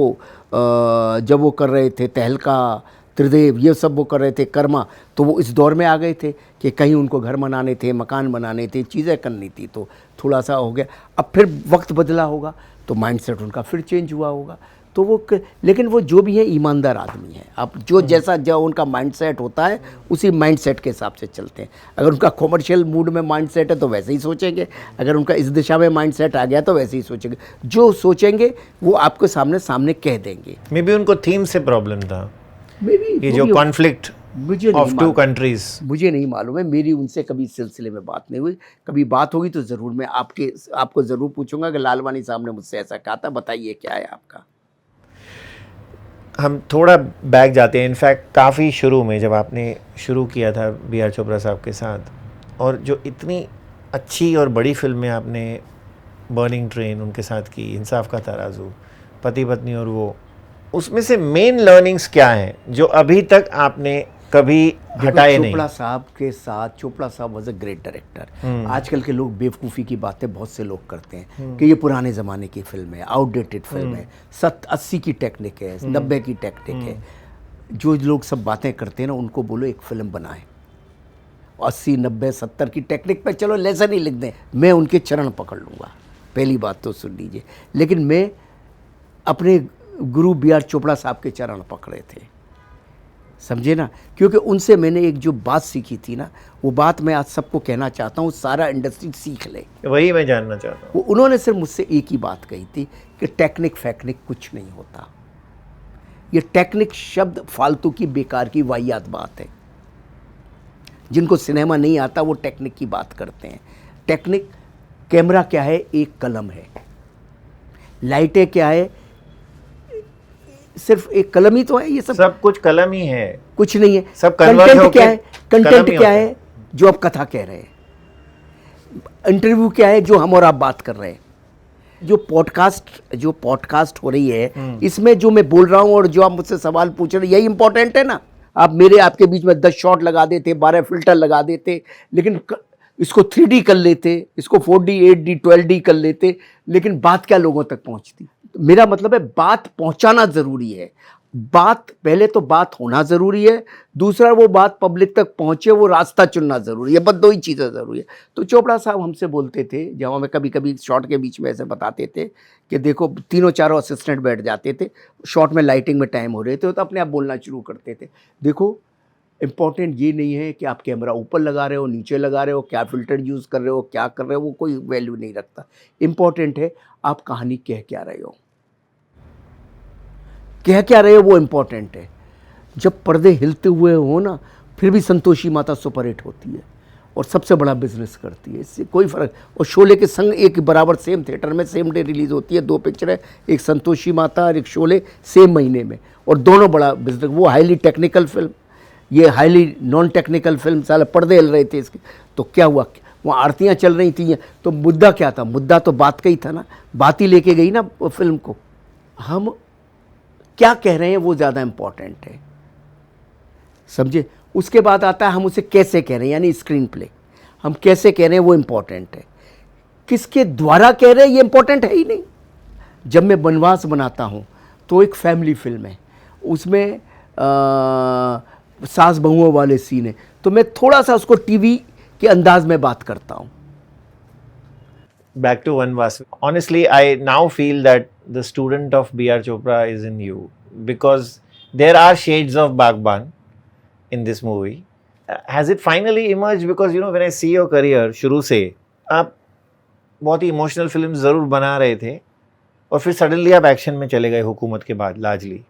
वो कर रहे थे तहलका, त्रिदेव, ये सब वो कर रहे थे, कर्मा, तो वो इस दौर में आ गए थे कि कहीं उनको घर बनाने थे, मकान बनाने थे, चीज़ें करनी थी, तो थोड़ा सा हो गया। अब फिर वक्त बदला होगा तो माइंडसेट उनका फिर चेंज हुआ होगा, तो वो लेकिन वो जो भी है ईमानदार आदमी है। अब जो जैसा जो उनका माइंडसेट होता है उसी माइंडसेट के हिसाब से चलते हैं। अगर उनका कॉमर्शियल मूड में माइंडसेट है तो वैसे ही सोचेंगे, अगर उनका इस दिशा में माइंडसेट आ गया तो वैसे ही सोचेंगे। जो सोचेंगे वो आपके सामने सामने कह देंगे। मे बी उनको थीम से प्रॉब्लम था, ये जो कॉन्फ्लिक्ट मुझे ऑफ टू कंट्रीज। मुझे नहीं मालूम है, मेरी उनसे कभी इस सिलसिले में बात नहीं हुई। कभी बात होगी तो ज़रूर मैं आपको ज़रूर पूछूंगा कि लालवानी साहब ने मुझसे ऐसा कहा था, बताइए क्या है आपका। हम थोड़ा बैक जाते हैं, इनफैक्ट काफ़ी शुरू में जब आपने शुरू किया था बी आर चोपड़ा साहब के साथ, और जो इतनी अच्छी और बड़ी फिल्में आपने बर्निंग ट्रेन उनके साथ की, इंसाफ का तराजू, पति पत्नी और वो, उसमें से मेन लर्निंग्स क्या हैं जो अभी तक आपने कभी हटाए नहीं? चोपड़ा साहब के साथ, चोपड़ा साहब वाज अ ग्रेट डायरेक्टर। आजकल के लोग बेवकूफ़ी की बातें बहुत से लोग करते हैं कि ये पुराने ज़माने की फिल्म है, आउटडेटेड फिल्म है, 80 की टेक्निक है, 90 की टेक्निक है। जो लोग सब बातें करते हैं ना, उनको बोलो एक फिल्म बनाएं। 80, 90, 70 की टेक्निक पे चलो लेसन ही लिख दें, मैं उनके चरण पकड़ लूँगा, पहली बात तो सुन लीजिए। लेकिन मैं अपने गुरु बी आर चोपड़ा साहब के चरण पकड़े थे, समझे ना, क्योंकि उनसे मैंने एक जो बात सीखी थी ना, वो बात मैं आज सबको कहना चाहता हूँ, सारा इंडस्ट्री सीख ले। वही मैं जानना चाहता हूँ। उन्होंने सिर्फ मुझसे एक ही बात कही थी कि टेक्निक फैक्निक कुछ नहीं होता, ये टेक्निक शब्द फालतू की बेकार की वाहियात बात है। जिनको सिनेमा नहीं आता वो टेक्निक की बात करते हैं। टेक्निक, कैमरा क्या है, एक कलम है, लाइटें क्या है, सिर्फ एक कलम ही तो है। ये सब कुछ कलम ही है, कुछ नहीं है। सब कंटेंट क्या है, कंटेंट क्या है जो आप कथा कह रहे हैं, इंटरव्यू क्या है जो हम और आप बात कर रहे हैं, जो पॉडकास्ट हो रही है इसमें जो मैं बोल रहा हूं और जो आप मुझसे सवाल पूछ रहे हैं, यही इंपॉर्टेंट है ना। आप आपके बीच में 10 शॉट लगा देते, 12 फिल्टर लगा देते, लेकिन इसको 3D कर लेते, इसको 4D 8D 12D कर लेते, लेकिन बात क्या लोगों तक पहुंचती। मेरा मतलब है बात पहुंचाना जरूरी है। बात पहले तो बात होना जरूरी है, दूसरा वो बात पब्लिक तक पहुंचे, वो रास्ता चुनना जरूरी है, बस 2 ही चीज़ें जरूरी है। तो चोपड़ा साहब हमसे बोलते थे, जब हमें कभी कभी शॉट के बीच में ऐसे बताते थे कि देखो, तीनों चारों असिस्टेंट बैठ जाते थे, शॉट में लाइटिंग में टाइम हो रहे थे, तो अपने आप बोलना शुरू करते थे, देखो इम्पॉर्टेंट ये नहीं है कि आप कैमरा ऊपर लगा रहे हो, नीचे लगा रहे हो, क्या फिल्टर यूज़ कर रहे हो, क्या कर रहे हो, वो कोई वैल्यू नहीं रखता। इम्पॉर्टेंट है आप कहानी कह क्या रहे हो, कह क्या रहे हो, वो इम्पॉर्टेंट है। जब पर्दे हिलते हुए हो ना, फिर भी संतोषी माता सुपर हिट होती है और सबसे बड़ा बिजनेस करती है, इससे कोई फ़र्क। और शोले के संग एक बराबर सेम थिएटर में सेम डे रिलीज़ होती है, 2 पिक्चरें, एक संतोषी माता और एक शोले, सेम महीने में, और दोनों बड़ा बिजनेस। वो हाईली टेक्निकल फिल्म, ये हाईली नॉन टेक्निकल फिल्म, साले पर्दे हिल रहे थे इसके। तो क्या हुआ, वहाँ आरतियाँ चल रही थी, तो मुद्दा क्या था, मुद्दा तो बात का ही था ना, बात ही लेके गई ना फिल्म को। हम क्या कह रहे हैं वो ज़्यादा इम्पॉर्टेंट है, समझे। उसके बाद आता है हम उसे कैसे कह रहे हैं, यानी स्क्रीन प्ले, हम कैसे कह रहे हैं वो इम्पॉर्टेंट है। किसके द्वारा कह रहे हैं ये इम्पॉर्टेंट है ही नहीं। जब मैं वनवास बनाता हूँ तो एक फैमिली फिल्म है, उसमें सास बहुओं वाले सीन है, तो मैं थोड़ा सा उसको टीवी के अंदाज में बात करता हूँ। Back to Vanvas. Honestly, I now feel that the student of B.R. Chopra is in you, because there are shades of Bagban in this movie. Has it finally emerged? Because when I see your career, शुरू से आप बहुत ही emotional film ज़रूर बना रहे थे, और फिर सडनली आप एक्शन में चले गए हुकूमत के बाद, largely.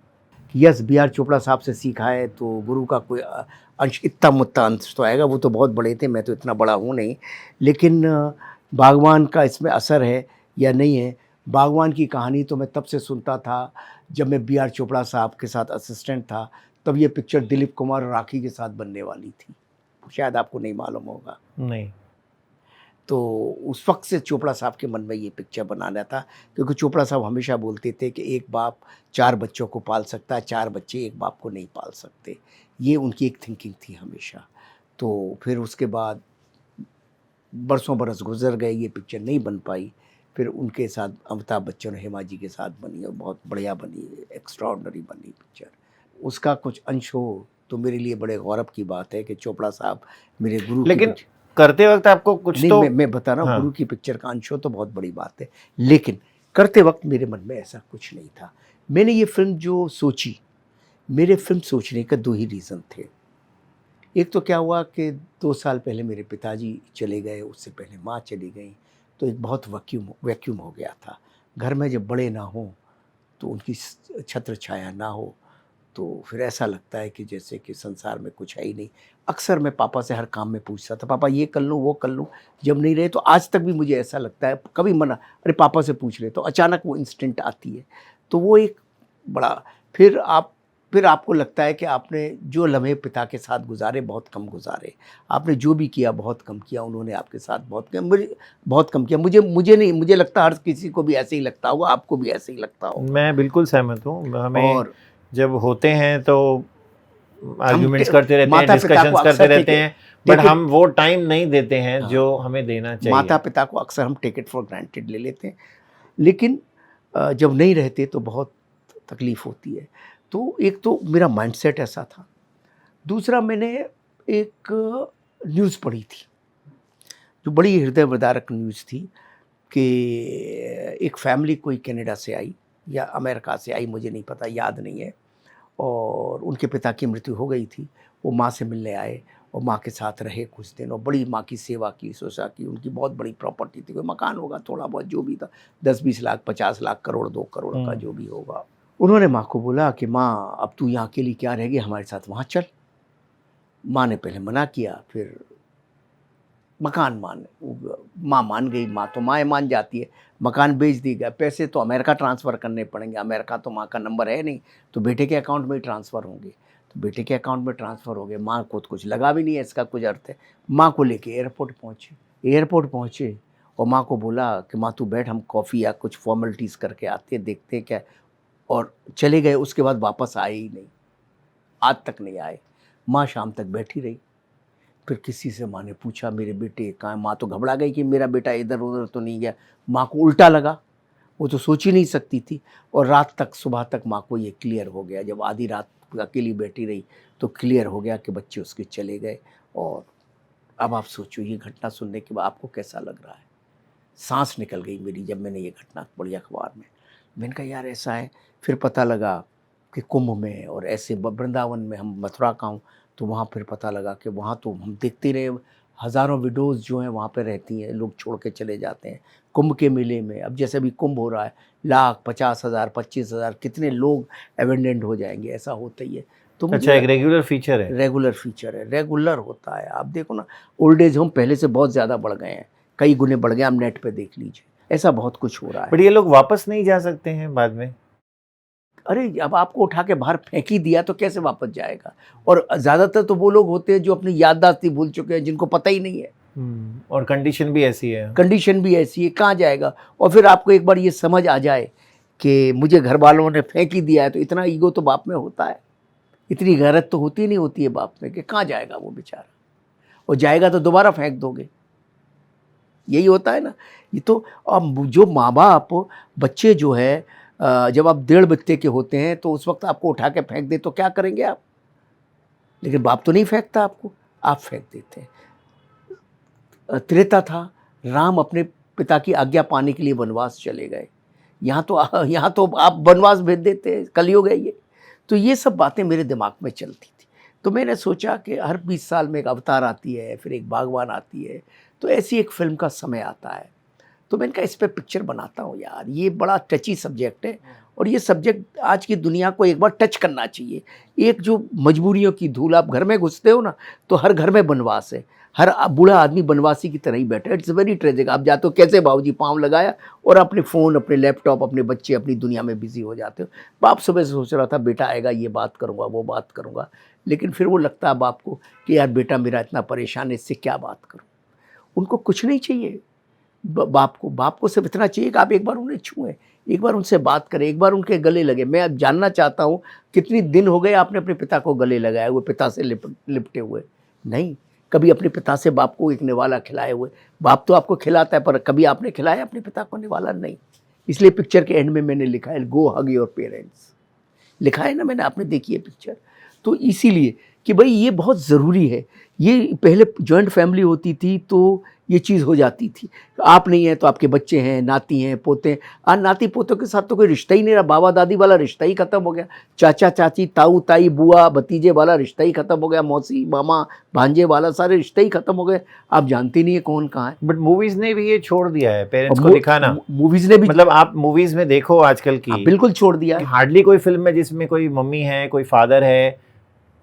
Yes, B R Chopra साहब से सीखा है, तो गुरु का कोई अंश, इतना मुत्ता अंश तो आएगा। वो तो बहुत बड़े थे, मैं तो इतना बड़ा हूँ नहीं, लेकिन बागवान का इसमें असर है या नहीं है। बागवान की कहानी तो मैं तब से सुनता था जब मैं बी आर चोपड़ा साहब के साथ असिस्टेंट था, तब ये पिक्चर दिलीप कुमार और राखी के साथ बनने वाली थी, शायद आपको नहीं मालूम होगा। नहीं। तो उस वक्त से चोपड़ा साहब के मन में ये पिक्चर बनाना था, क्योंकि चोपड़ा साहब हमेशा बोलते थे कि एक बाप 4 बच्चों को पाल सकता है, 4 बच्चे एक बाप को नहीं पाल सकते, ये उनकी एक थिंकिंग थी हमेशा। तो फिर उसके बाद बरसों बरस गुजर गए, ये पिक्चर नहीं बन पाई। फिर उनके साथ अमिताभ बच्चन और हेमा जी के साथ बनी और बहुत बढ़िया बनी, एक्स्ट्राऑर्डिनरी बनी पिक्चर। उसका कुछ अंश हो तो मेरे लिए बड़े गौरव की बात है कि चोपड़ा साहब मेरे गुरु लेकिन की करते वक्त आपको कुछ नहीं, तो मैं बता रहा हूँ, हाँ। गुरु की पिक्चर का अंश हो तो बहुत बड़ी बात है, लेकिन करते वक्त मेरे मन में ऐसा कुछ नहीं था। मैंने ये फिल्म जो सोची, मेरे फिल्म सोचने का 2 ही रीज़न थे। एक तो क्या हुआ कि 2 साल पहले मेरे पिताजी चले गए, उससे पहले माँ चली गई, तो एक बहुत वैक्यूम हो गया था। घर में जब बड़े ना हों, तो उनकी छत्र छाया ना हो, तो फिर ऐसा लगता है कि जैसे कि संसार में कुछ है ही नहीं। अक्सर मैं पापा से हर काम में पूछता था, पापा ये कर लूँ, वो कर लूँ, जब नहीं रहे तो आज तक भी मुझे ऐसा लगता है, कभी मना, अरे पापा से पूछ ले, तो अचानक वो इंस्टेंट आती है। तो वो एक बड़ा, फिर आपको लगता है कि आपने जो लम्हे पिता के साथ गुजारे बहुत कम गुजारे, आपने जो भी किया बहुत कम किया, उन्होंने आपके साथ बहुत कम किया। मुझे नहीं, मुझे लगता हर किसी को भी ऐसे ही लगता होगा, आपको भी ऐसे ही लगता होगा। मैं बिल्कुल सहमत हूँ। हमें और जब होते हैं तो आर्ग्यूमेंट्स टे- करते रहते हैं, माता पिता को डिस्कशंस करते अक्सर रहते हैं, बट टेक इट, हम वो टाइम नहीं देते हैं हाँ, जो हमें देना चाहिए। माता पिता को अक्सर हम टेक इट फॉर ग्रांटेड ले लेते हैं, लेकिन जब नहीं रहते तो बहुत तकलीफ होती है। तो एक तो मेरा माइंडसेट ऐसा था, दूसरा मैंने एक न्यूज़ पढ़ी थी जो बड़ी हृदय विदारक न्यूज़ थी कि एक फैमिली कोई कनाडा से आई या अमेरिका से आई, मुझे नहीं पता, याद नहीं है, और उनके पिता की मृत्यु हो गई थी। वो माँ से मिलने आए और माँ के साथ रहे कुछ दिन और बड़ी माँ की सेवा की, सोचा की, उनकी बहुत बड़ी प्रॉपर्टी थी, कोई मकान होगा, थोड़ा बहुत जो भी था, 10-20 लाख, 50 लाख, करोड़, 2 करोड़ का जो भी होगा। उन्होंने माँ को बोला कि माँ अब तू यहाँ अकेली क्या रहेगी, हमारे साथ वहाँ चल। माँ ने पहले मना किया, फिर माँ मान गई, माँ तो माँ मान जाती है, मकान बेच दी गया, पैसे तो अमेरिका ट्रांसफ़र करने पड़ेंगे, अमेरिका तो माँ का नंबर है नहीं, तो बेटे के अकाउंट में ही ट्रांसफ़र होंगे, तो बेटे के अकाउंट में ट्रांसफ़र हो गए। माँ को तो कुछ लगा भी नहीं है इसका कुछ अर्थ है। माँ को लेके एयरपोर्ट पहुँचे और माँ को बोला कि माँ तू बैठ, हम कॉफ़ी या कुछ फॉर्मेलिटीज़ करके आते हैं, देखते हैं क्या, और चले गए। उसके बाद वापस आए ही नहीं, आज तक नहीं आए। माँ शाम तक बैठी रही, फिर किसी से माँ ने पूछा मेरे बेटे कहाँ, माँ तो घबरा गई कि मेरा बेटा इधर उधर तो नहीं गया। माँ को उल्टा लगा, वो तो सोच ही नहीं सकती थी, और रात तक, सुबह तक माँ को ये क्लियर हो गया। जब आधी रात अकेली बैठी रही तो क्लियर हो गया कि बच्चे उसके चले गए। और अब आप सोचो, ये घटना सुनने के बाद आपको कैसा लग रहा है? सांस निकल गई मेरी जब मैंने ये घटना पढ़ी अखबार में। मैंने कहा यार ऐसा है। फिर पता लगा कि कुंभ में और ऐसे वृंदावन में, हम मथुरा का हूँ, तो वहाँ फिर पता लगा कि वहाँ तो हम देखते रहे, हज़ारों विडोज़ जो हैं वहाँ पे रहती हैं, लोग छोड़ के चले जाते हैं। कुंभ के मेले में अब जैसे अभी कुंभ हो रहा है, लाख, 50,000, 25,000 कितने लोग एबेंडेंट हो जाएंगे, ऐसा होता ही है। तो मुझे अच्छा, एक रेगुलर फीचर है। रेगुलर होता है। आप देखो ना, ओल्ड एज होम पहले से बहुत ज़्यादा बढ़ गए हैं, कई गुने बढ़ गए, आप नेट पे देख लीजिए, ऐसा बहुत कुछ हो रहा है। बट ये लोग वापस नहीं जा सकते हैं बाद में? अरे अब आपको उठा के बाहर फेंक ही दिया तो कैसे वापस जाएगा? और ज़्यादातर तो वो लोग होते हैं जो अपनी याददाश्त ही भूल चुके हैं, जिनको पता ही नहीं है, और कंडीशन भी ऐसी है। कंडीशन भी ऐसी है, कहाँ जाएगा? और फिर आपको एक बार ये समझ आ जाए कि मुझे घर वालों ने फेंक ही दिया है, तो इतना ईगो तो बाप में होता है, इतनी गैरत तो होती नहीं होती है बाप में कि कहाँ जाएगा वो बेचारा, और जाएगा तो दोबारा फेंक दोगे, यही होता है ना। ये तो अब जो माँ बाप, बच्चे जो है, जब आप 1.5 बित्ते के होते हैं तो उस वक्त आपको उठा के फेंक दे तो क्या करेंगे आप? लेकिन बाप तो नहीं फेंकता आपको, आप फेंक देते हैं। त्रेता था, राम अपने पिता की आज्ञा पाने के लिए वनवास चले गए, यहाँ तो आप वनवास भेज देते हैं, कलयुग है ये। तो ये सब बातें मेरे दिमाग में चलती थी। तो मैंने सोचा कि हर 20 साल में एक अवतार आती है, फिर एक बागवान आती है, तो ऐसी एक फिल्म का समय आता है। तो मैंने कहा इस पर पिक्चर बनाता हूँ यार, ये बड़ा टची सब्जेक्ट है, और ये सब्जेक्ट आज की दुनिया को एक बार टच करना चाहिए। एक जो मजबूरियों की धूल, आप घर में घुसते हो ना तो हर घर में वनवास है, हर बूढ़ा आदमी वनवासी की तरह ही बैठा है। It's very tragic. आप जाते हो, कैसे बाबूजी पाँव लगाया, और अपने फ़ोन, अपने लैपटॉप, अपने बच्चे, अपनी दुनिया में बिजी हो जाते हो। बाप सुबह से सोच रहा था बेटा आएगा, ये बात करूँगा, वो बात करूँगा, लेकिन फिर वो लगता है बाप को कि यार बेटा मेरा इतना परेशान है, इससे क्या बात करूँ। उनको कुछ नहीं चाहिए, बाप को सिर्फ इतना चाहिए कि आप एक बार उन्हें छुएं, एक बार उनसे बात करें, एक बार उनके गले लगे। मैं अब जानना चाहता हूँ कितनी दिन हो गए आपने अपने पिता को गले लगाए हुए, पिता से लिपटे हुए? नहीं, कभी अपने पिता से बाप को एक निवाला खिलाए हुए? बाप तो आपको खिलाता है, पर कभी आपने खिलाया अपने पिता को निवाला? नहीं। इसलिए पिक्चर के एंड में मैंने लिखा है, गो हग योर पेरेंट्स, लिखा है ना मैंने, आपने देखी है पिक्चर। तो इसीलिए कि भाई ये बहुत ज़रूरी है। ये पहले जॉइंट फैमिली होती थी तो ये चीज़ हो जाती थी, आप नहीं हैं तो आपके बच्चे हैं, नाती हैं, पोते हैं। आज नाती पोतों के साथ तो कोई रिश्ता ही नहीं रहा, बाबा दादी वाला रिश्ता ही ख़त्म हो गया, चाचा चाची, ताऊ ताई, बुआ भतीजे वाला रिश्ता ही ख़त्म हो गया, मौसी मामा भांजे वाला सारे रिश्ते ही ख़त्म हो गए। आप जानते नहीं है कौन कहाँ है। बट मूवीज ने भी ये छोड़ दिया है पेरेंट्स और को दिखाना। मूवीज़ ने भी मतलब आप मूवीज में देखो आजकल की, बिल्कुल छोड़ दिया है। हार्डली कोई फिल्म है जिसमें कोई मम्मी है, कोई फादर है,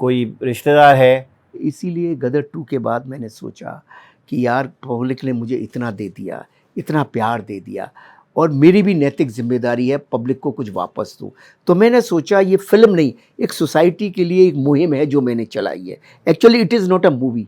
कोई रिश्तेदार है। इसीलिए गदर 2 के बाद मैंने सोचा कि यार पब्लिक ने मुझे इतना दे दिया, इतना प्यार दे दिया, और मेरी भी नैतिक जिम्मेदारी है पब्लिक को कुछ वापस दूँ। तो मैंने सोचा ये फिल्म नहीं, एक सोसाइटी के लिए एक मुहिम है जो मैंने चलाई है। Actually it is not a movie,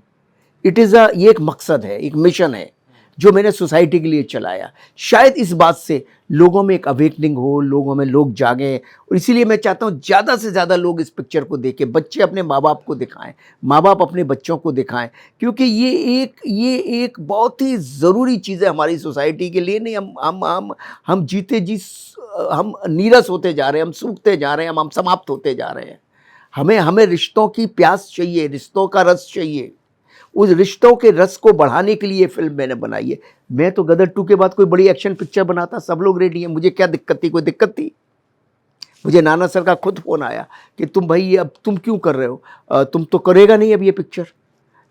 it is ये एक मकसद है, एक मिशन है जो मैंने सोसाइटी के लिए चलाया। शायद इस बात से लोगों में एक अवेकनिंग हो, लोगों में लोग जागें, और इसीलिए मैं चाहता हूँ ज़्यादा से ज़्यादा लोग इस पिक्चर को देखें, बच्चे अपने माँ बाप को दिखाएं, माँ बाप अपने बच्चों को दिखाएं, क्योंकि ये एक बहुत ही ज़रूरी चीज़ है हमारी सोसाइटी के लिए। नहीं, हम जीते जी हम नीरस होते जा रहे हैं, हम सूखते जा रहे हैं, हम समाप्त होते जा रहे हैं। हमें रिश्तों की प्यास चाहिए, रिश्तों का रस चाहिए। उस रिश्तों के रस को बढ़ाने के लिए ये फिल्म मैंने बनाई है। मैं तो गदर 2 के बाद कोई बड़ी एक्शन पिक्चर बनाता, सब लोग रेडी हैं, मुझे क्या दिक्कत थी? कोई दिक्कत थी? मुझे नाना सर का खुद फ़ोन आया कि तुम भाई ये अब तुम क्यों कर रहे हो, तुम तो करेगा नहीं अब ये पिक्चर,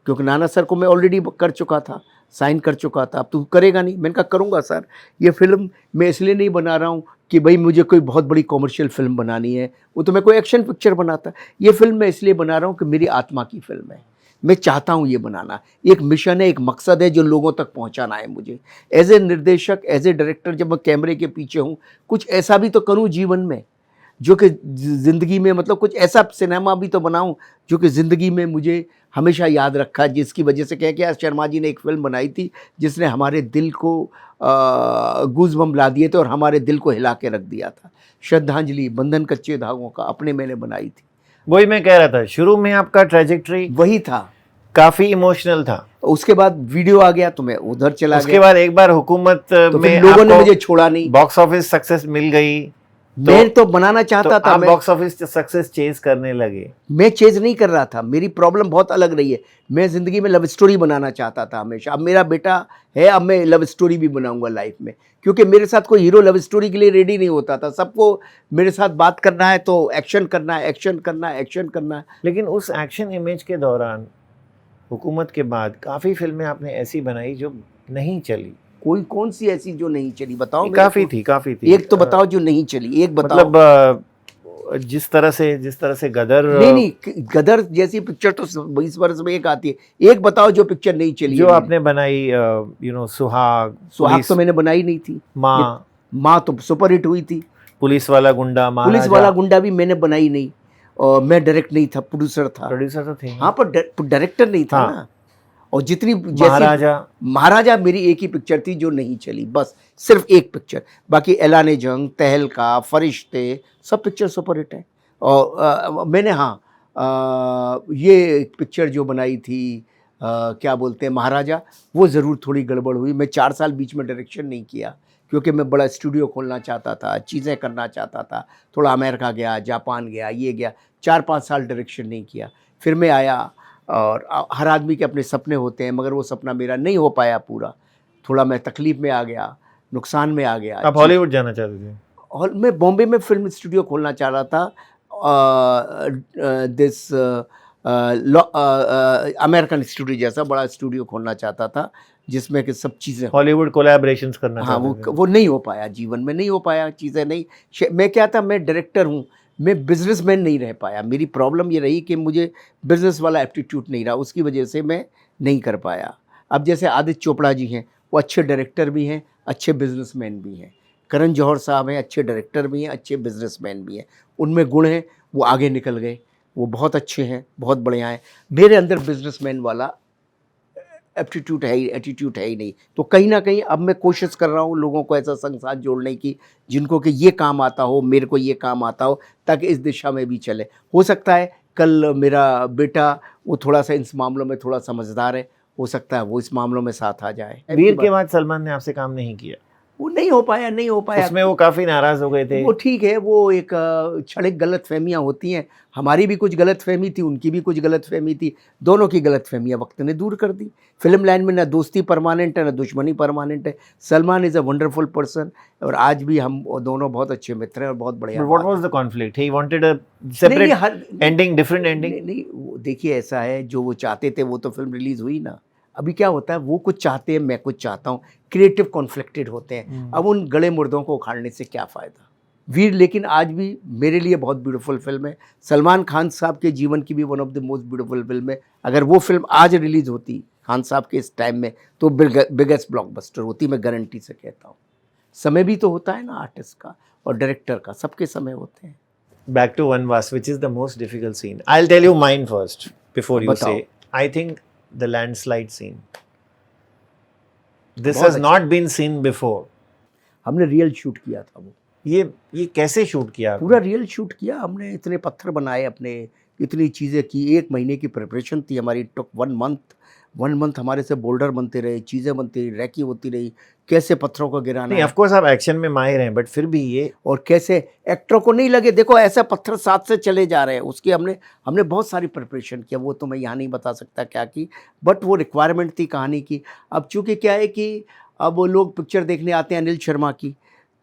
क्योंकि नाना सर को मैं ऑलरेडी कर चुका था, साइन कर चुका था, अब तू करेगा नहीं। मैंने कहा करूँगा सर, ये फिल्म मैं इसलिए नहीं बना रहा हूँ कि भाई मुझे कोई बहुत बड़ी कॉमर्शियल फिल्म बनानी है, वो तो मैं कोई एक्शन पिक्चर बनाता। ये फिल्म मैं इसलिए बना रहा हूँ कि मेरी आत्मा की फिल्म है, मैं चाहता हूँ ये बनाना, एक मिशन है, एक मकसद है जो लोगों तक पहुँचाना है मुझे। एज ए निर्देशक, एज ए डायरेक्टर, जब मैं कैमरे के पीछे हूँ, कुछ ऐसा भी तो करूँ जीवन में जो कि ज़िंदगी में, मतलब कुछ ऐसा सिनेमा भी तो बनाऊं जो कि ज़िंदगी में मुझे हमेशा याद रखा, जिसकी वजह से कह के शर्मा जी ने एक फ़िल्म बनाई थी जिसने हमारे दिल को गूज़बम्प ला दिए थे और हमारे दिल को हिला के रख दिया था। श्रद्धांजलि, बंधन कच्चे धागों का, अपने मैंने बनाई थी। वही मैं कह रहा था, शुरू में आपका ट्रेजेक्ट्री वही था, काफी इमोशनल था। उसके बाद वीडियो आ गया तो मैं उधर चला उसके गया। बाद एक बार हुकूमत तो में फिर लोगों ने आपको मुझे छोड़ा नहीं। बॉक्स ऑफिस सक्सेस मिल गई, मैं तो बनाना चाहता था, आप मैं बॉक्स ऑफिस सक्सेस चेज करने लगे। मैं चेज नहीं कर रहा था, मेरी प्रॉब्लम बहुत अलग रही है। मैं ज़िंदगी में लव स्टोरी बनाना चाहता था हमेशा। अब मेरा बेटा है, अब मैं लव स्टोरी भी बनाऊंगा लाइफ में, क्योंकि मेरे साथ कोई हीरो लव स्टोरी के लिए रेडी नहीं होता था। सबको मेरे साथ बात करना है तो एक्शन करना है, एक्शन करना है, एक्शन करना है। लेकिन उस एक्शन इमेज के दौरान हुकूमत के बाद काफ़ी फिल्में आपने ऐसी बनाई जो नहीं चली। कोई कौन सी ऐसी जो नहीं चली बताओ? काफ़ी थी। एक तो बताओ जो नहीं चली, एक बताओ। मतलब जिस तरह से गदर, नहीं, गदर जैसी पिक्चर तो 20 वर्ष में एक आती है। एक बताओ जो पिक्चर नहीं चली जो है आपने बनाई, सुहाग तो मैंने बनाई नहीं थी। माँ तो सुपर हिट हुई थी। पुलिस वाला गुंडा, पुलिस वाला गुंडा भी मैंने बनाई नहीं, और मैं डायरेक्ट नहीं था, प्रोड्यूसर था। प्रोड्यूसर तो थे, हाँ, पर डायरेक्टर नहीं था ना। और जितनी महाराजा मेरी एक ही पिक्चर थी जो नहीं चली, बस सिर्फ एक पिक्चर। बाकी ऐलान जंग, तहलका, फरिश्ते, सब पिक्चर सुपर हिट है। और मैंने ये एक पिक्चर जो बनाई थी, क्या बोलते हैं, महाराजा, वो ज़रूर थोड़ी गड़बड़ हुई। मैं 4 साल बीच में डायरेक्शन नहीं किया, क्योंकि मैं बड़ा स्टूडियो खोलना चाहता था, चीज़ें करना चाहता था। थोड़ा अमेरिका गया, जापान गया, ये गया, 4-5 साल डायरेक्शन नहीं किया। फिर मैं आया, और हर आदमी के अपने सपने होते हैं, मगर वो सपना मेरा नहीं हो पाया पूरा। थोड़ा मैं तकलीफ़ में आ गया, नुकसान में आ गया। आप हॉलीवुड जाना चाहते थे? और मैं बॉम्बे में फिल्म स्टूडियो खोलना चाह रहा था, अमेरिकन स्टूडियो जैसा बड़ा स्टूडियो खोलना चाहता था, जिसमें कि सब चीज़ें हॉलीवुड कोलैबोरेशंस करना। हाँ, वो नहीं हो पाया, जीवन में नहीं हो पाया, चीज़ें नहीं। मैं क्या था, मैं डायरेक्टर हूँ, मैं बिजनेसमैन नहीं रह पाया। मेरी प्रॉब्लम ये रही कि मुझे बिजनेस वाला एप्टीट्यूड नहीं रहा, उसकी वजह से मैं नहीं कर पाया। अब जैसे आदित्य चोपड़ा जी हैं, वो अच्छे डायरेक्टर भी हैं, अच्छे बिजनेसमैन भी हैं। करण जौहर साहब हैं, अच्छे डायरेक्टर भी हैं, अच्छे बिजनेसमैन भी हैं। उनमें गुण हैं, वो आगे निकल गए, वो बहुत अच्छे हैं, बहुत बढ़िया हैं। मेरे अंदर बिजनेसमैन वाला एप्टीट्यूड है ही, एटीट्यूड है ही नहीं। तो कहीं ना कहीं अब मैं कोशिश कर रहा हूँ लोगों को ऐसा संग साथ जोड़ने की, जिनको कि ये काम आता हो, मेरे को ये काम आता हो, ताकि इस दिशा में भी चले। हो सकता है कल मेरा बेटा वो थोड़ा सा इस मामलों में थोड़ा समझदार है, हो सकता है वो इस मामलों में साथ आ जाए। वीर के बाद सलमान ने आपसे काम नहीं किया? वो नहीं हो पाया। उसमें वो काफी नाराज हो गए थे। वो ठीक है, वो एक क्षणिक गलत फहमियाँ होती हैं, हमारी भी कुछ गलत फहमी थी, उनकी भी कुछ गलत फहमी थी, दोनों की गलत फहमियाँ वक्त ने दूर कर दी। फिल्म लाइन में ना दोस्ती परमानेंट है ना दुश्मनी परमानेंट है। Salman is a wonderful person और आज भी हम दोनों बहुत अच्छे मित्र हैं और बहुत बढ़िया। What was the conflict? He wanted a separate ending, different ending? नहीं, वो देखिए ऐसा है, जो वो चाहते थे वो तो फिल्म रिलीज हुई ना। अभी क्या होता है, वो कुछ चाहते हैं, मैं कुछ चाहता हूँ, क्रिएटिव कॉन्फ्लिक्टेड होते हैं। अब उन गले मुर्दों को उखाड़ने से क्या फ़ायदा। वीर लेकिन आज भी मेरे लिए बहुत ब्यूटीफुल फिल्म है। सलमान खान साहब के जीवन की भी one of the most beautiful film है। अगर वो फिल्म आज रिलीज़ होती खान साहब के इस टाइम में तो बिगेस्ट ब्लॉकबस्टर होती, मैं गारंटी से कहता हूँ। समय भी तो होता है ना आर्टिस्ट का और डायरेक्टर का, सबके समय होते हैं। Back to Vanvas, which is the most difficult scene. I'll tell you mine first before you बताओ। say. I think the landslide scene. This बहुत has not been seen before. हमने रियल शूट किया था वो, ये कैसे शूट किया आपने? पूरा रियल शूट किया हमने। इतने पत्थर बनाए अपने, इतनी चीज़ें की, 1 महीने की प्रिपरेशन थी हमारी। टुक 1 मंथ हमारे से बोल्डर बनते रहे, चीज़ें बनती रही, रैकी होती रही, कैसे पत्थरों को गिराना नहीं, है ऑफ कोर्स आप एक्शन में माहिर हैं, बट फिर भी ये और कैसे एक्टरों को नहीं लगे देखो ऐसा पत्थर साथ से चले जा रहे हैं, उसकी हमने बहुत सारी प्रिपरेशन किया। वो तो मैं यहाँ नहीं बता सकता क्या की, बट वो रिक्वायरमेंट थी कहानी की। अब चूँकि क्या है कि अब वो लोग पिक्चर देखने आते हैं अनिल शर्मा की,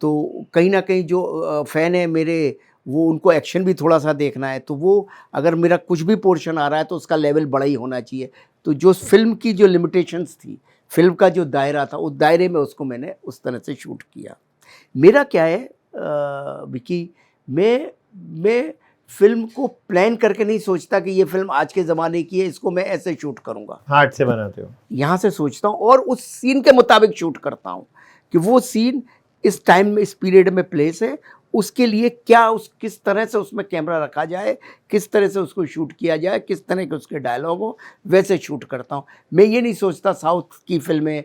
तो कहीं ना कहीं जो फ़ैन है मेरे, वो उनको एक्शन भी थोड़ा सा देखना है। तो वो अगर मेरा कुछ भी पोर्शन आ रहा है तो उसका लेवल बड़ा ही होना चाहिए। तो जो फिल्म की जो लिमिटेशंस थी, फिल्म का जो दायरा था, उस दायरे में उसको मैंने उस तरह से शूट किया। मेरा क्या है विकी, मैं फिल्म को प्लान करके नहीं सोचता कि ये फिल्म आज के ज़माने की है, इसको मैं ऐसे शूट करूँगा। हार्ट से बनाते हो। यहाँ से सोचता हूँ और उस सीन के मुताबिक शूट करता हूँ कि वो सीन इस टाइम में, इस पीरियड में प्लेस है, उसके लिए क्या किस तरह से उसमें कैमरा रखा जाए, किस तरह से उसको शूट किया जाए, किस तरह के उसके डायलॉग हो, वैसे शूट करता हूँ। मैं ये नहीं सोचता साउथ की फिल्में,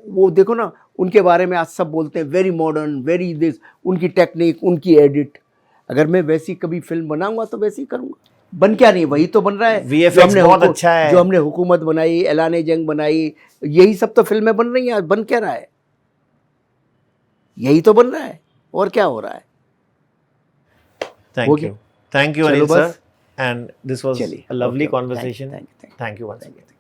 वो देखो ना उनके बारे में आज सब बोलते हैं वेरी मॉडर्न, वेरी दिस, उनकी टेक्निक, उनकी एडिट। अगर मैं वैसी कभी फिल्म बनाऊंगा तो वैसी करूँगा। बन क्या नहीं, वही तो बन रहा है। VFX बहुत अच्छा है। जो हमने हुकूमत बनाई, ऐलान जंग बनाई, यही सब तो फिल्में बन रही हैं। बन क्या रहा है, यही तो बन रहा है, और क्या हो रहा है। Thank you, Anil sir, and this was चलिए, a lovely okay, conversation. thank you. Thank you once again.